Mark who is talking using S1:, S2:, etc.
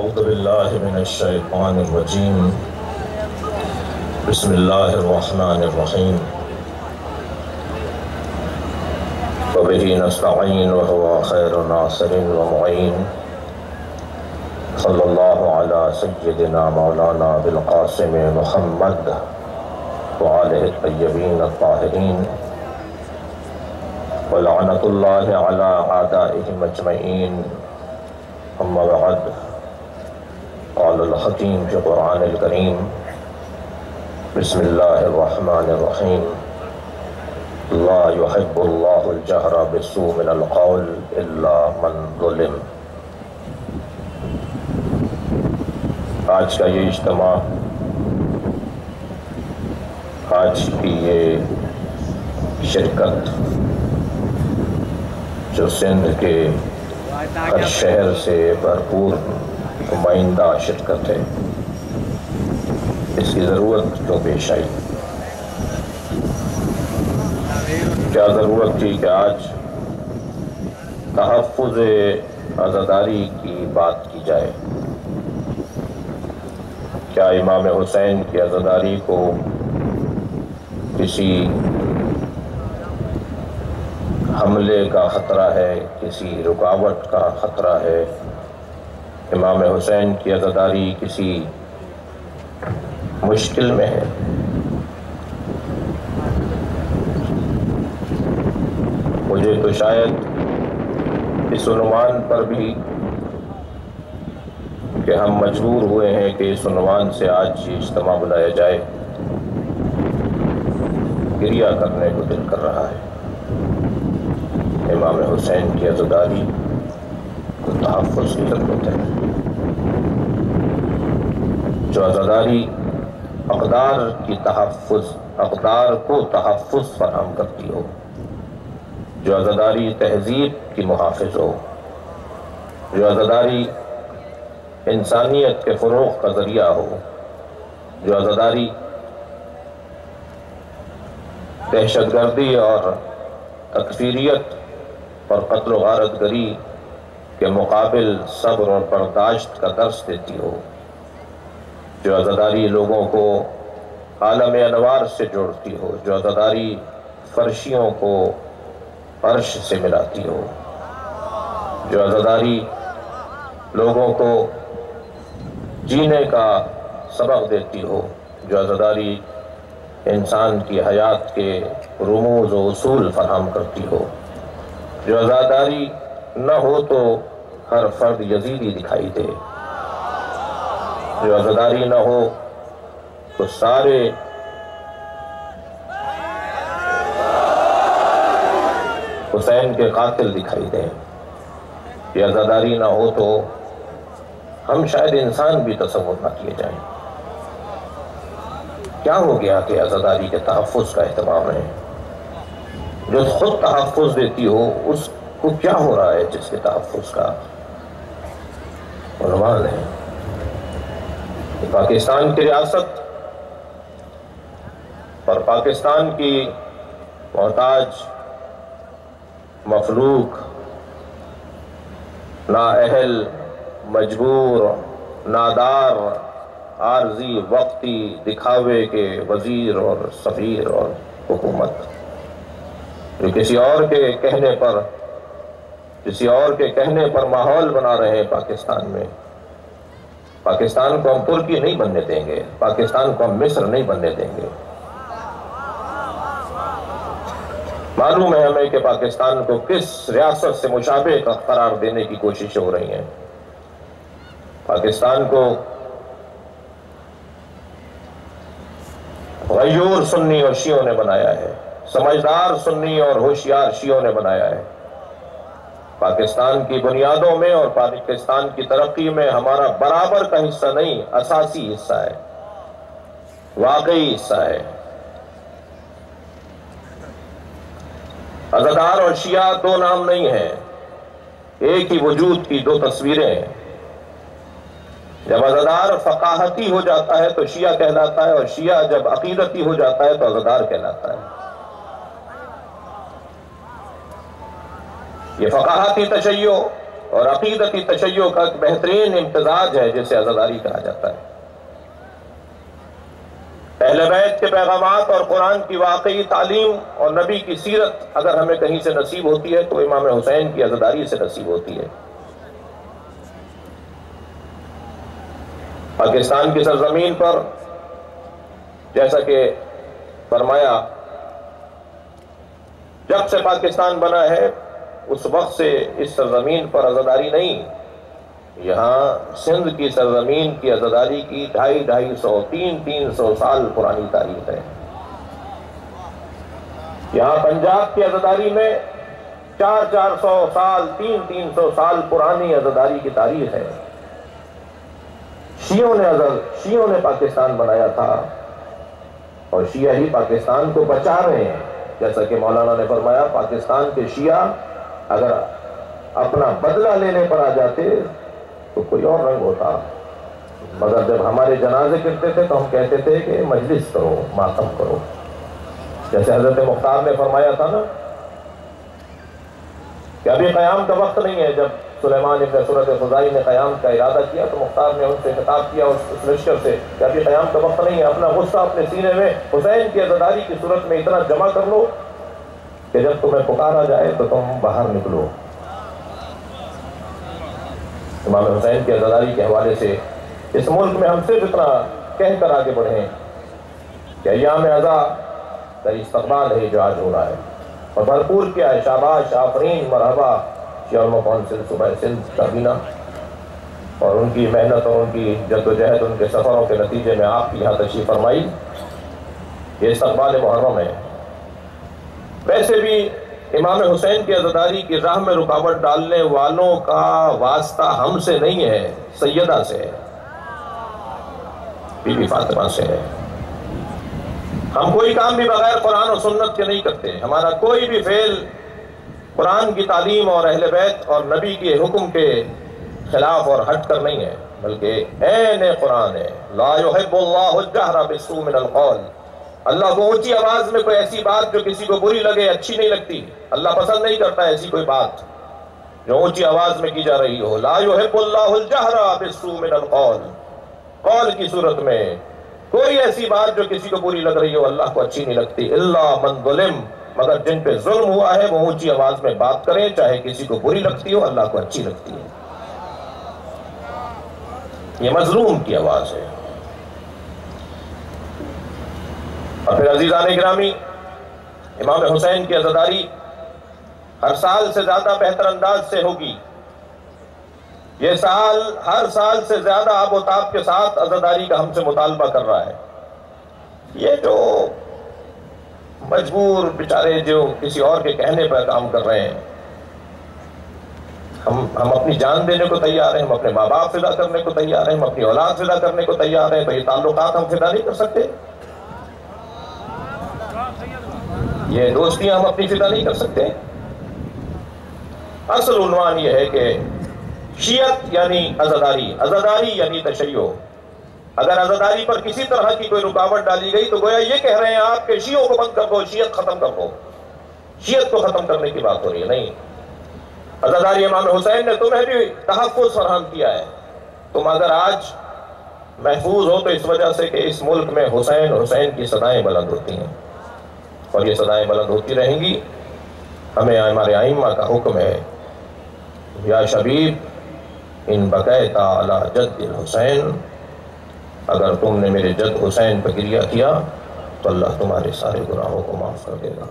S1: أعوذ بالله من الشيطان الرجيم بسم الله الرحمن الرحيم وبه نستعين وهو خير ناصر ومعين صلى الله على سيدنا مولانا بالقاسم محمد وآله الطيبين الطاهرين ولعنة الله على أعدائهم أجمعين أما بعد قال الحكيم في القرآن الكريم بسم الله الرحمن الرحيم لا يحب الله الجهر بالسوء من القول إلا من ظلم۔ آج کا یہ اجتماع، آج کی یہ شرکت جو سندھ کے ہر شہر سے بھرپور نمائندہ شرکت ہے، اس کی ضرورت کیوں پیش آئی؟ کیا ضرورت تھی کہ آج تحفظ عزاداری کی بات کی جائے؟ کیا امام حسین کی عزاداری کو کسی حملے کا خطرہ ہے، کسی رکاوٹ کا خطرہ ہے؟ امام حسین کی عزاداری کسی مشکل میں ہے؟ مجھے تو شاید اس عنوان پر بھی کہ ہم مجبور ہوئے ہیں کہ اس عنوان سے آج یہ اجتماع بلایا جائے، گریہ کرنے کو دل کر رہا ہے۔ امام حسین کی عزاداری کو تحفظ کی ضرورت ہے۔ جو عزاداری اقدار کو تحفظ فراہم کرتی ہو، جو عزاداری تہذیب کی محافظ ہو، جو عزاداری انسانیت کے فروغ کا ذریعہ ہو، جو عزاداری دہشت گردی اور تکفیریت اور قتل و غارت گری کے مقابل صبر اور برداشت کا درس دیتی ہو، جو عزاداری لوگوں کو عالم انوار سے جوڑتی ہو، جو عزاداری فرشیوں کو عرش سے ملاتی ہو، جو عزاداری لوگوں کو جینے کا سبق دیتی ہو، جو عزاداری انسان کی حیات کے رموز و اصول فراہم کرتی ہو، جو عزاداری نہ ہو تو ہر فرد یزیدی دکھائی دے، جو عزاداری نہ ہو تو سارے حسین کے قاتل دکھائی دیں، یہ عزاداری نہ ہو تو ہم شاید انسان بھی تصور نہ کیے جائیں۔ کیا ہو گیا کہ عزاداری کے تحفظ کا اہتمام ہے؟ جو خود تحفظ دیتی ہو اس کو کیا ہو رہا ہے جس کے تحفظ کا عنوان ہے؟ پاکستان کی ریاست اور پاکستان کی محتاج، مفلوک، نااہل، مجبور، نادار، عارضی، وقتی، دکھاوے کے وزیر اور سفیر اور حکومت، جو کسی اور کے کہنے پر ماحول بنا رہے ہیں پاکستان میں۔ پاکستان کو ہم ترکی نہیں بننے دیں گے، پاکستان کو ہم مصر نہیں بننے دیں گے۔ معلوم ہے ہمیں کہ پاکستان کو کس ریاست سے مشابہ قرار دینے کی کوششیں ہو رہی ہیں۔ پاکستان کو غیور سنی اور شیعوں نے بنایا ہے، سمجھدار سنی اور ہوشیار شیعوں نے بنایا ہے۔ پاکستان کی بنیادوں میں اور پاکستان کی ترقی میں ہمارا برابر کا حصہ نہیں، اساسی حصہ ہے، واقعی حصہ ہے۔ عزادار اور شیعہ دو نام نہیں ہیں، ایک ہی وجود کی دو تصویریں ہیں۔ جب عزادار فقاہتی ہو جاتا ہے تو شیعہ کہلاتا ہے، اور شیعہ جب عقیدتی ہو جاتا ہے تو عزادار کہلاتا ہے۔ یہ فقاہتی تشیع اور عقیدتی تشیع کا ایک بہترین امتزاج ہے جسے عزاداری کہا جاتا ہے۔ اہل بیت کے پیغامات اور قرآن کی واقعی تعلیم اور نبی کی سیرت اگر ہمیں کہیں سے نصیب ہوتی ہے تو امام حسین کی عزاداری سے نصیب ہوتی ہے۔ پاکستان کی سرزمین پر جیسا کہ فرمایا، جب سے پاکستان بنا ہے اس وقت سے اس سرزمین پر عزاداری نہیں، یہاں سندھ کی سرزمین کی عزاداری کی 250-300 سال پرانی تاریخ ہے۔ یہاں پنجاب کی عزاداری میں 400 سال 300 سال پرانی عزاداری کی تاریخ ہے۔ شیعوں نے پاکستان بنایا تھا اور شیعہ ہی پاکستان کو بچا رہے ہیں۔ جیسا کہ مولانا نے فرمایا، پاکستان کے شیعہ اگر اپنا بدلہ لینے پر آ جاتے تو کوئی اور رنگ ہوتا، مگر جب ہمارے جنازے کرتے تھے تو ہم کہتے تھے کہ مجلس کرو، ماتم کرو۔ جیسے حضرت مختار نے فرمایا تھا نا کہ ابھی قیام کا وقت نہیں ہے۔ جب سلیمان ابن سورت خزائی نے قیام کا ارادہ کیا تو مختار نے ان سے خطاب کیا اس لشکر سے کہ ابھی قیام کا وقت نہیں ہے، اپنا غصہ اپنے سینے میں حسین کی عزاداری کی صورت میں اتنا جمع کر لو کہ جب تمہیں پکارا جائے تو تم باہر نکلو۔ امام حسین کی عزاداری کے حوالے سے اس ملک میں ہم صرف اتنا کہہ کر آگے بڑھیں کہ ایام عزا کا استقبال ہے جو آج ہو رہا ہے، اور بھرپور کیا ہے، شاباش، آفرین، مرحبا شیعہ علماء کونسل صوبہ سندھ کابینہ اور ان کی محنت اور ان کی جدوجہد، ان کے سفروں کے نتیجے میں آپ کی یہاں تشریف فرمائی، یہ استقبال محرم ہے۔ ویسے بھی امام حسین کی عزاداری کی راہ میں رکاوٹ ڈالنے والوں کا واسطہ ہم سے نہیں ہے، سیدہ سے ہے، بی بی فاطمہ سے ہے۔ ہم کوئی کام بھی بغیر قرآن و سنت کے نہیں کرتے۔ ہمارا کوئی بھی فعل قرآن کی تعلیم اور اہل بیت اور نبی کے حکم کے خلاف اور ہٹ کر نہیں ہے، بلکہ عین قرآن ہے۔ لا يحب اللہ الجہر بالسوء من القول۔ اللہ کو اونچی آواز میں کوئی ایسی بات جو کسی کو بری لگے، اچھی نہیں لگتی، اللہ پسند نہیں کرتا ایسی کوئی بات جو اونچی آواز میں کی جا رہی ہو۔ لا يحب اللہ الجہر بالسوء من القول، قول کی صورت میں کوئی ایسی بات جو کسی کو بری لگ رہی ہو اللہ کو اچھی نہیں لگتی۔ الا من ظلم، مگر جن پہ ظلم ہوا ہے وہ اونچی آواز میں بات کریں، چاہے کسی کو بری لگتی ہو اللہ کو اچھی لگتی ہے۔ یہ مظلوم کی آواز ہے۔ اور پھر عزیزان گرامی، امام حسین کی عزاداری ہر سال سے زیادہ بہتر انداز سے ہوگی۔ یہ سال ہر سال سے زیادہ آب و تاب کے ساتھ عزاداری کا ہم سے مطالبہ کر رہا ہے۔ یہ جو مجبور بیچارے جو کسی اور کے کہنے پر کام کر رہے ہیں، ہم اپنی جان دینے کو تیار ہیں، ہم اپنے ماں باپ فدا کرنے کو تیار ہیں، ہم اپنی اولاد فدا کرنے کو تیار ہیں، تو یہ تعلقات ہم فدا نہیں کر سکتے؟ یہ دوستیاں ہم اپنی فدا نہیں کر سکتے؟ اصل عنوان یہ ہے کہ شیعت یعنی عزاداری، عزاداری یعنی تشیع۔ اگر عزاداری پر کسی طرح کی کوئی رکاوٹ ڈالی گئی تو گویا یہ کہہ رہے ہیں آپ کہ شیعوں کو بند کر دو، شیعت ختم کر دو، شیعت کو ختم کرنے کی بات ہو رہی ہے۔ نہیں، عزاداری امام حسین نے تمہیں بھی تحفظ فراہم کیا ہے۔ تم اگر آج محفوظ ہو تو اس وجہ سے کہ اس ملک میں حسین حسین کی صدائیں بلند ہوتی ہیں، اور یہ صدائیں بلند ہوتی رہیں گی۔ ہمیں ہمارے ائمہ کا حکم ہے، یا شبیب ان بقیت علی جد الحسین، اگر تم نے میرے جد حسین پر گریہ کیا تو اللہ تمہارے سارے گناہوں کو معاف کر دے گا۔